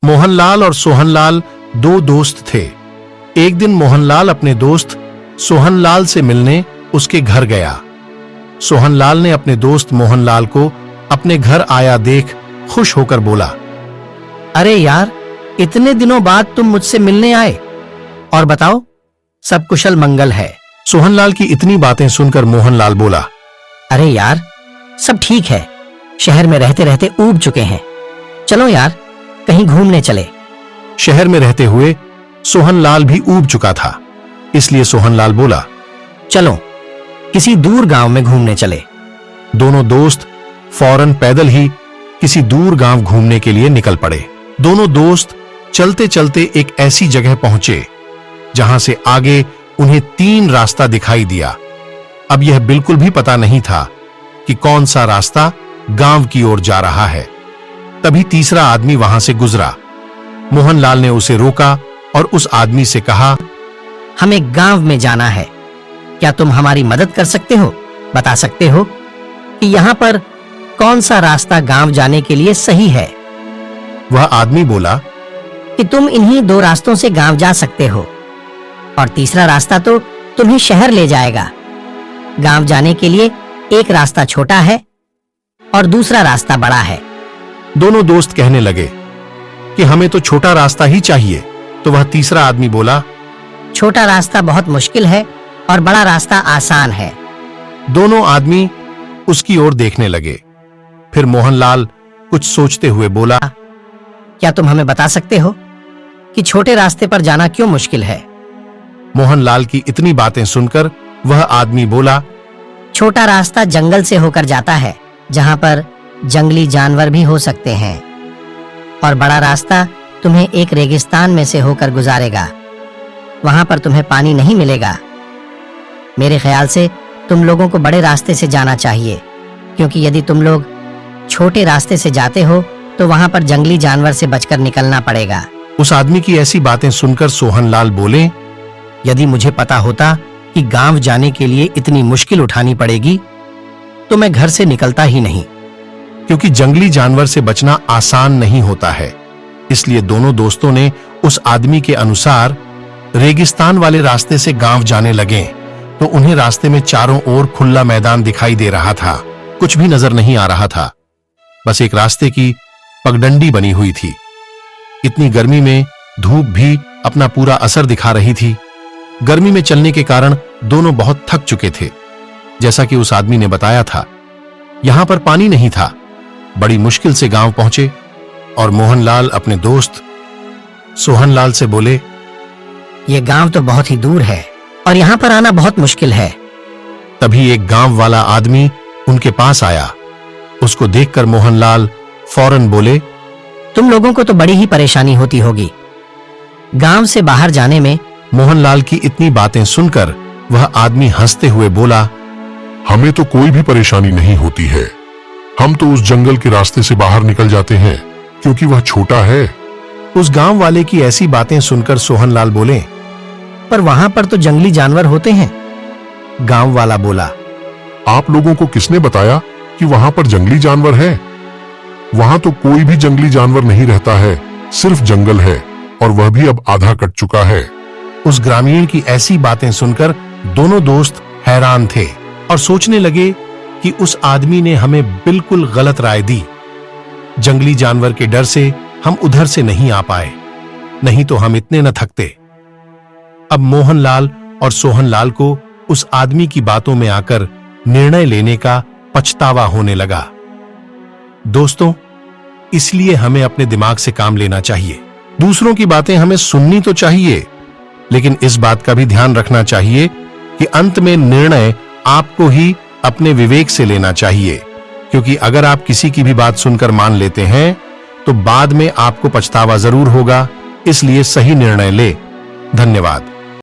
मोहनलाल और सोहनलाल दो दोस्त थे। एक दिन मोहनलाल अपने दोस्त सोहनलाल से मिलने उसके घर गया। सोहनलाल ने अपने दोस्त मोहनलाल को अपने घर आया देख खुश होकर बोला, अरे यार, इतने दिनों बाद तुम मुझसे मिलने आए, और बताओ सब कुशल मंगल है? सोहनलाल की इतनी बातें सुनकर मोहनलाल बोला, अरे यार, सब ठीक है। शहर में रहते रहते ऊब चुके हैं। चलो यार, कहीं घूमने चले। शहर में रहते हुए सोहनलाल भी ऊब चुका था, इसलिए सोहनलाल बोला, चलो किसी दूर गांव में घूमने चले। दोनों दोस्त फौरन पैदल ही किसी दूर गांव घूमने के लिए निकल पड़े। दोनों दोस्त चलते चलते एक ऐसी जगह पहुंचे जहां से आगे उन्हें 3 रास्ता दिखाई दिया। अब यह बिल्कुल भी पता नहीं था कि कौन सा रास्ता गांव की ओर जा रहा है। तभी तीसरा आदमी वहां से गुजरा। मोहनलाल ने उसे रोका और उस आदमी से कहा, हमें गांव में जाना है, क्या तुम हमारी मदद कर सकते हो? बता सकते हो कि यहाँ पर कौन सा रास्ता गांव जाने के लिए सही है? वह आदमी बोला कि तुम इन्हीं 2 रास्तों से गांव जा सकते हो, और तीसरा रास्ता तो तुम्हें शहर ले जाएगा। गांव जाने के लिए एक रास्ता छोटा है और दूसरा रास्ता बड़ा है। दोनों दोस्त कहने लगे कि हमें तो छोटा रास्ता ही चाहिए। तो वह तीसरा आदमी बोला, छोटा रास्ता बहुत मुश्किल है और बड़ा रास्ता आसान है। दोनों आदमी उसकी ओर देखने लगे। फिर मोहनलाल कुछ सोचते हुए बोला, क्या तुम हमें बता सकते हो कि छोटे रास्ते पर जाना क्यों मुश्किल है? मोहनलाल की इतनी बातें सुनकर वह आदमी बोला, छोटा रास्ता जंगल से होकर जाता है, जहां पर जंगली जानवर भी हो सकते हैं, और बड़ा रास्ता तुम्हें एक रेगिस्तान में से होकर गुजारेगा। वहां पर तुम्हें पानी नहीं मिलेगा। मेरे ख्याल से तुम लोगों को बड़े रास्ते से जाना चाहिए, क्योंकि यदि तुम लोग छोटे रास्ते से जाते हो तो वहां पर जंगली जानवर से बचकर निकलना पड़ेगा। उस आदमी की ऐसी बातें सुनकर सोहनलाल बोले, यदि मुझे पता होता कि गांव जाने के लिए इतनी मुश्किल उठानी पड़ेगी तो मैं घर से निकलता ही नहीं। क्योंकि जंगली जानवर से बचना आसान नहीं होता है। इसलिए दोनों दोस्तों ने उस आदमी के अनुसार रेगिस्तान वाले रास्ते से गांव जाने लगे। तो उन्हें रास्ते में चारों ओर खुला मैदान दिखाई दे रहा था। कुछ भी नजर नहीं आ रहा था, बस एक रास्ते की पगडंडी बनी हुई थी। इतनी गर्मी में धूप भी अपना पूरा असर दिखा रही थी। गर्मी में चलने के कारण दोनों बहुत थक चुके थे। जैसा कि उस आदमी ने बताया था, यहां पर पानी नहीं था। बड़ी मुश्किल से गांव पहुंचे और मोहनलाल अपने दोस्त सोहनलाल से बोले, ये गांव तो बहुत ही दूर है और यहाँ पर आना बहुत मुश्किल है। तभी एक गांव वाला आदमी उनके पास आया। उसको देखकर मोहनलाल फौरन बोले, तुम लोगों को तो बड़ी ही परेशानी होती होगी गांव से बाहर जाने में। मोहनलाल की इतनी बातें सुनकर वह आदमी हंसते हुए बोला, हमें तो कोई भी परेशानी नहीं होती है। हम तो उस जंगल के रास्ते से बाहर निकल जाते हैं, क्योंकि वह छोटा है। उस गांव वाले की ऐसी बातें सुनकर सोहनलाल बोले, पर वहां पर तो जंगली जानवर होते हैं। गांव वाला बोला, आप लोगों को किसने बताया कि वहां पर जंगली जानवर है? वहां तो कोई भी जंगली जानवर नहीं रहता है, सिर्फ जंगल है, और वह भी अब आधा कट चुका है। उस ग्रामीण की ऐसी बातें सुनकर दोनों दोस्त हैरान थे और सोचने लगे कि उस आदमी ने हमें बिल्कुल गलत राय दी। जंगली जानवर के डर से हम उधर से नहीं आ पाए, नहीं तो हम इतने न थकते। अब मोहनलाल और सोहनलाल को उस आदमी की बातों में आकर निर्णय लेने का पछतावा होने लगा। दोस्तों, इसलिए हमें अपने दिमाग से काम लेना चाहिए। दूसरों की बातें हमें सुननी तो चाहिए, लेकिन इस बात का भी ध्यान रखना चाहिए कि अंत में निर्णय आपको ही अपने विवेक से लेना चाहिए। क्योंकि अगर आप किसी की भी बात सुनकर मान लेते हैं तो बाद में आपको पछतावा जरूर होगा। इसलिए सही निर्णय ले। धन्यवाद।